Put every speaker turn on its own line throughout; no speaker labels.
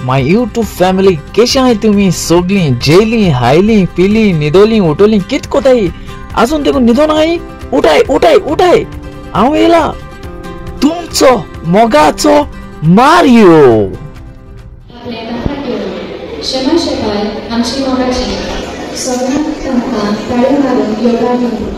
My YouTube family कशी आहे तुम्ही सगळी जेली हायली पिली निदोली उठवली कित कोताई अजून देखून निधो नाही उठाय उठाय उठाय हांव येला तुमचो मोगाचो मारियो
क्षमा शेपाय आमची मोगाची सगळ्यांक तुमकां ताळी मारून योगा दिली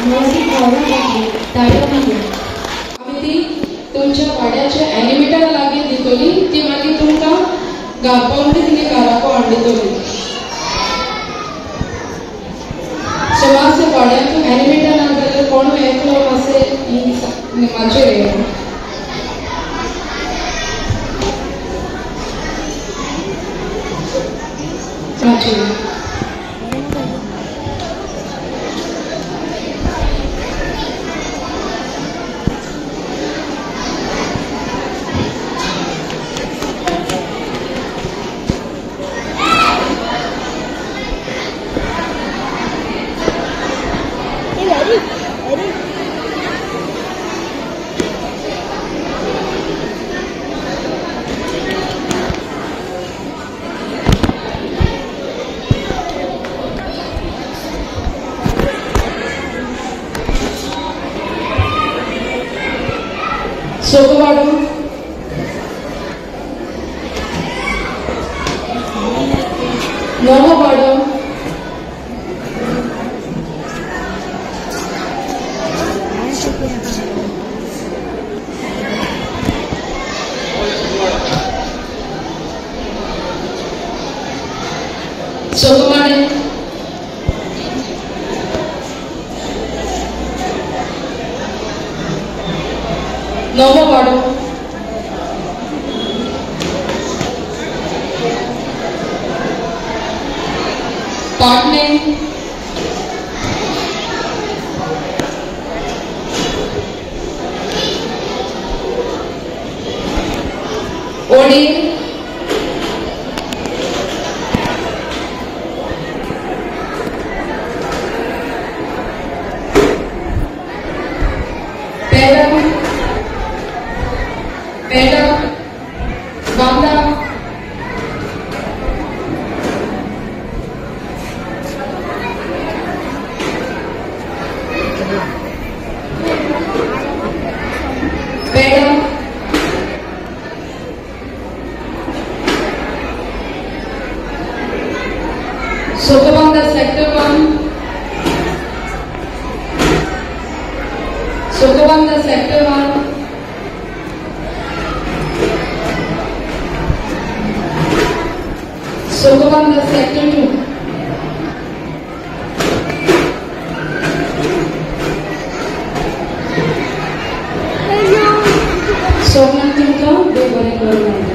मराठी भावनांसाठी टाळ्या मारून
आम्ही ती तुमच्या वाड्याचे एनिमेटर लागीं दितली ती मागीर तुमकां गावपाक दितली घराको हाडितली सो मातशें वाड्याक एनिमेटर ना जाल्यार कोण एकलो मातशें मातशें सोगवाडो नववाडो सोगवाडे नववाडो पाटणे ओडी पेड़ा बांदा पेड़ा Sogavanda sector 1 Sogavanda sector 1 Sogavanda Sector 2 Sogavanda Sector 2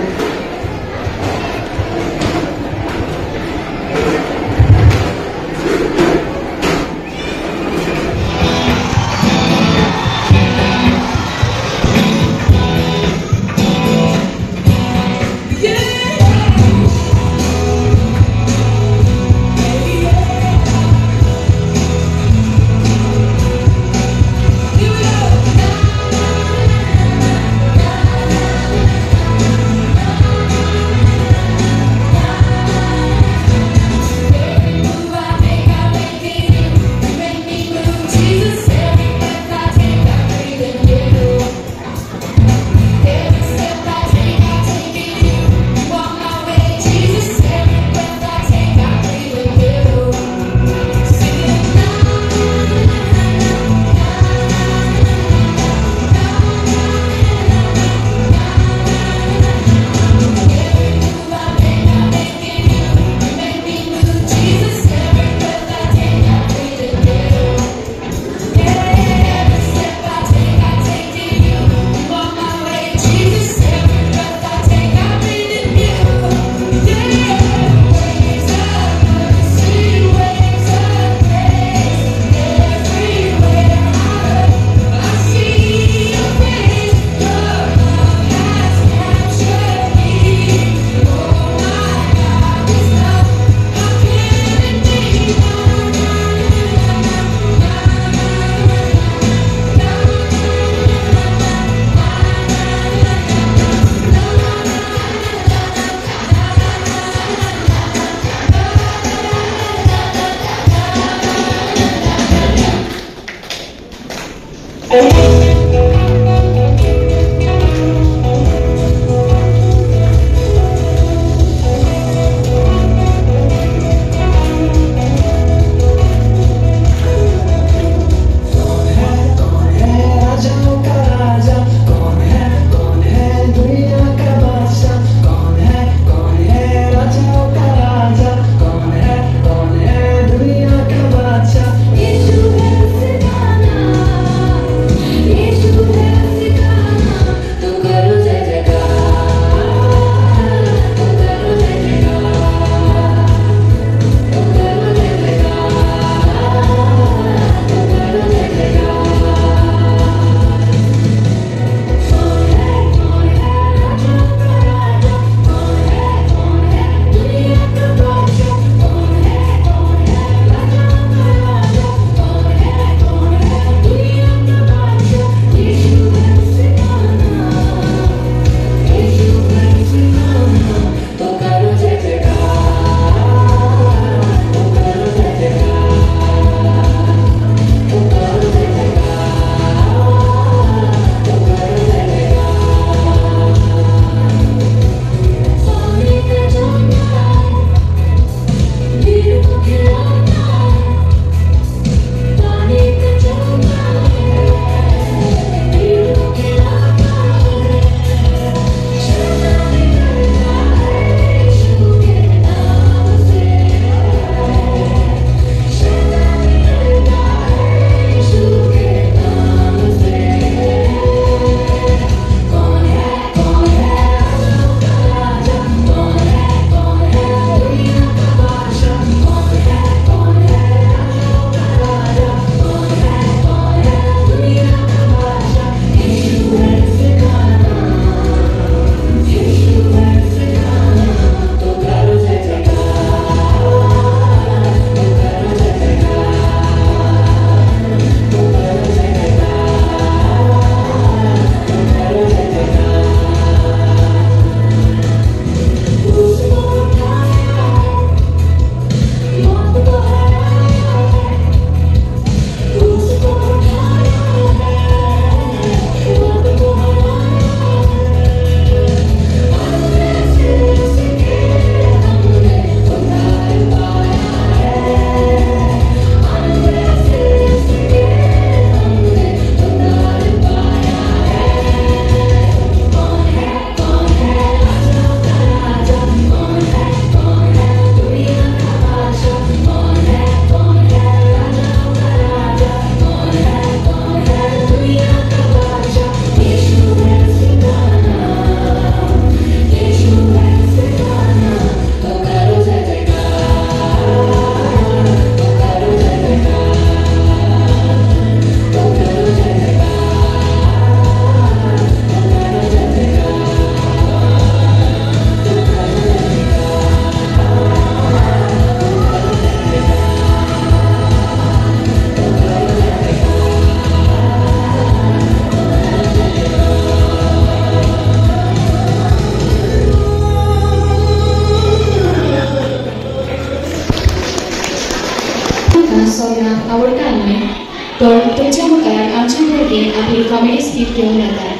team आपली कॉमेडी स्किट घेऊन येत आहे.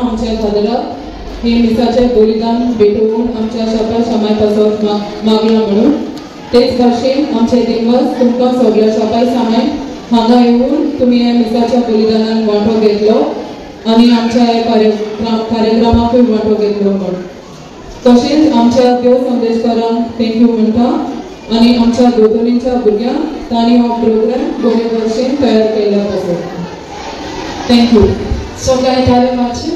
आमच्या खातीर हे मिसाचें बलिदान भेटवून आमच्या शापा शमाय पासत मागला म्हणून तेच भाशेन आमचे दिवस तुमकां सगळ्या शापाय सामाय हांगा येवन तुमी हे मिसाच्या बलिदानान वांटो घेतलो आनी आमच्या हे कार्यक्रमाकूय वांटो घेतलो म्हण. तशेंच आमच्या देव संदेशकारांक थँक्यू म्हणटा आनी आमच्या दोतोरींच्या भुरग्यांक तांणी हो प्रोग्राम बरे भशेन तयार केला पासत. थँक्यू.
सगळ्यांनी ताली मारची.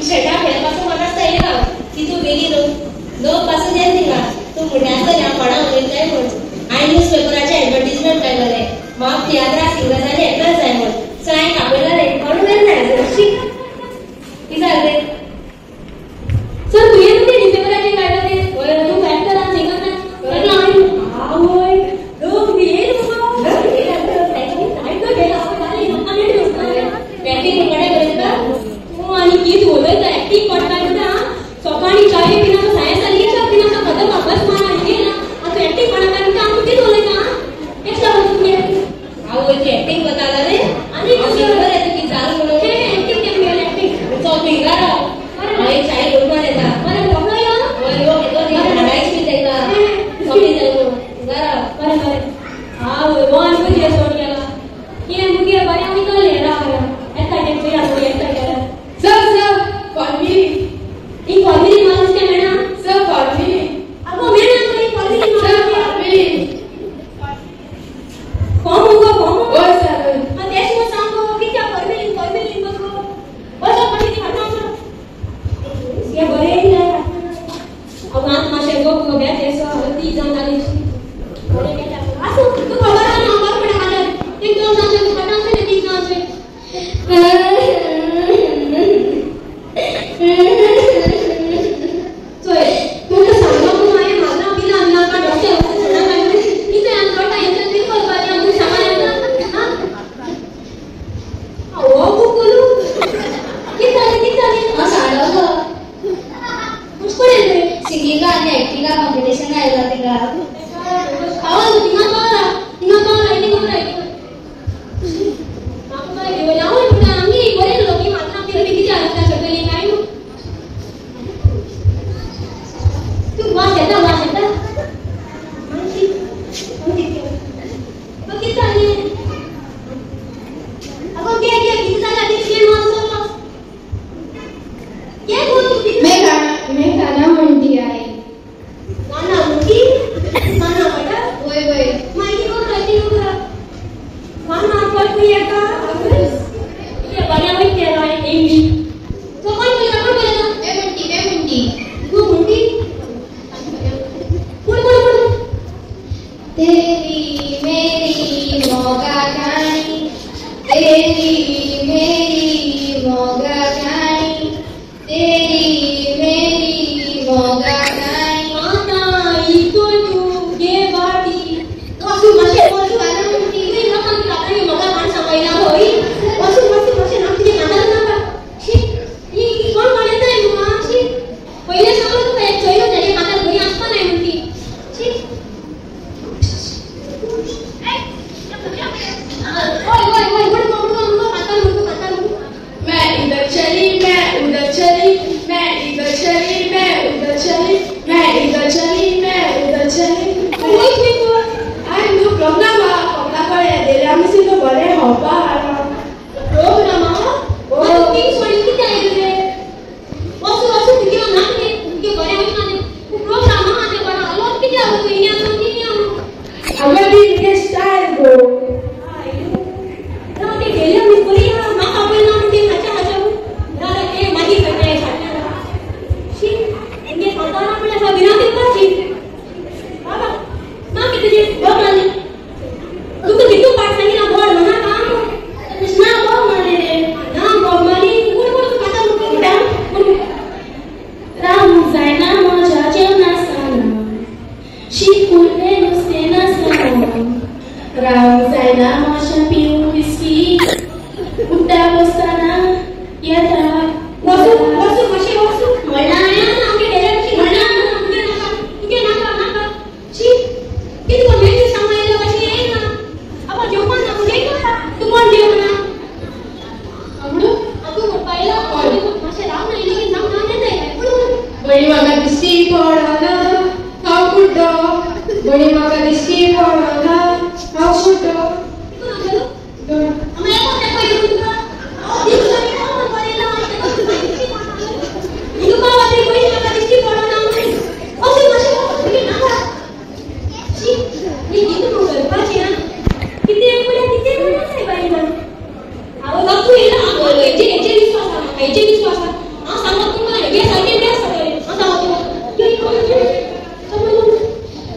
शेटा खेळपासून मनात येयला की तू गेली लोक पासून येत तिला तू मुड्याचं कोणा उलयताय म्हण. हांवें न्यूज पेपराचे एडवर्टिजमेंट काडलेले म्हाका तियात्रा सिंगर्सांनी एक्टर जाय म्हण. सो हांवें आपल्याला कोण उलयत नाही कितें जालें सर तुवें न्हू न्यूज पेपराचे काडले ते तूं एक्टर आनी सिंगर ना आवय लोक बी येयले एक्टिंग कडे करता आणि किती उलयता एक्टिंग करता ना सकाळी चाय पिना सायन्स आली सब पिना पदक वापस मारा हे ना आता एक्टिंग करता आणि आम्ही किती उलयता एक्स्ट्रा तुम्ही आवयची एक्टिंग बताला रे आणि कशी खबर आहे की चालू म्हणून हे एक्टिंग केम केलं एक्टिंग तो बिगारा अरे चाय लोकवर येता अरे बघा या ओय लोक येतो नी लढाई स्पीच देता सगळी जाऊ बिगारा अरे हां वन कुठे सोड गेला ये मुगे बरे आम्ही तो लेडा आला एका टेम्पी आलो एकटा गेला सर फॉर्मली ई फॉर्मली माणूस के मेना सर फॉर्मली अगो मेना तो ई फॉर्मली सर फॉर्मली कौन ओ सर मैं देश में सांगो की क्या फॉर्मली बसो बस आपण ती हटना ये बरे ही नाही अब आत माशे गो बे तेसो ती जाऊन आली बरे के असो तू खबर आहे ना आम्हाला पण आला ते दोन सांगते पटांचे ने ती सांगते कॉम्पिटिशन आयला तिला आवाज तिना पावला इथे कोण आहे आपण काय घेऊ लावू पण आम्ही बरे लोक मात्र आपली किती आला सगळे काय तू वाच येता तो किती झाले अगो क्या किती झाला ते माणसं क्या बोलू
मैं गाना म्हणती आहे.
गाना म्हणती गाना बटा
होय होय
माहिती कोण राहते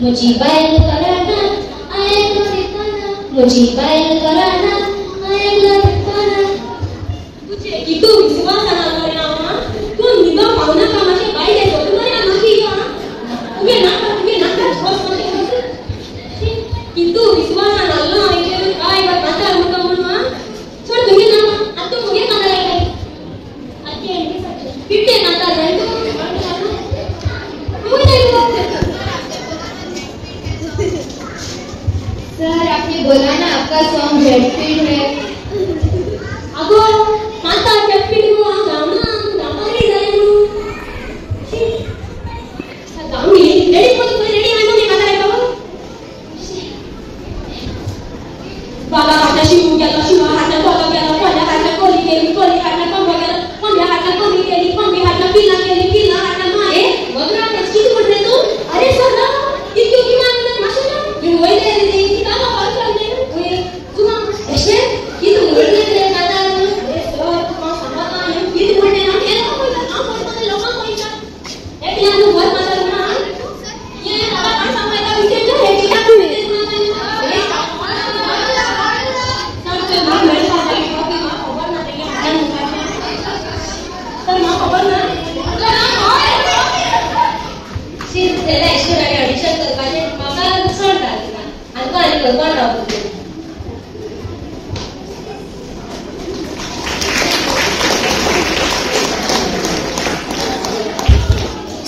मुझी बैल कराना आएगा दिखाना मुझी बैल कराना आएगा दिखाना तुझे की तू विश्वास आना ना तू निगा पावना कामाचे बाई दे तुम्हारे ना नक्की का तुम्ही ना विश्वास करते की तू विश्वास आना ना इथे काय बात आता मुका म्हणून सोड तुम्ही ना आता मुगे काना लागले आता यांनी सच्चे पिटे नाता जाय तू
सर आपने बोला ना आपका सॉन्ग जेट स्पीड है।
अगो माता जेट स्पीड को गाना नहीं जाए गाँव में रेडी को रेडी आने में कहाँ रहेगा बाबा हाथा शिव गेला शिव हाथा बाबा गेला कोण्या हाथा कोली गेली कोली हाथा कोंबा गेला कोंबा हाथा कोली गेली कोंबी हाथा पिला गेली पिला हाथा मारे वगैरे किती बोलते तू अरे सर ना इतकी की मागणं माशा ये वय दे दे की का बाबा चालले तू ना ऐसे की तू बोलले रे माता अरे सर तू सांगा ये किती बोलते ना हे काम करतो लोकांना पैसा एक लाख वर माता ना ये बाबा काय सांगायला विषय आहे की का तू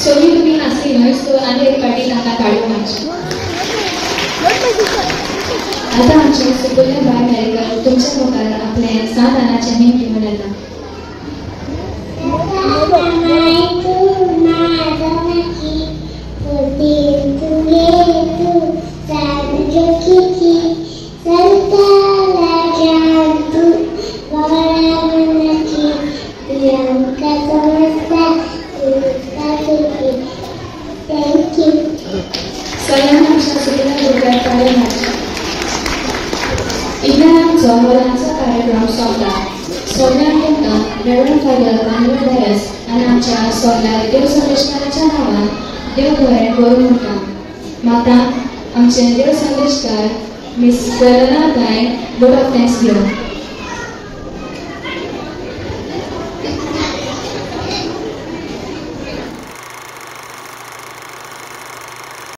सोनी तुम्ही नाचली नव्हे सो आणि एक पाठी ताका काढून आमची आता आमचे सुकुल्य बाय मेरेकर तुमच्या मुखार आपले 7 आनाचे निमती म्हणता हॉलांचा कार्यक्रम सोडला सोडल्यानंतर रेव्हरंड फादर मानव डायस आणि आमच्या सोडल्या देव संदेशकाराच्या नावान देव बरें करूं म्हणटा माता आमचे देव संदेशकार मिस करुणा ताई बोर्ड ऑफ थँक्स घेवन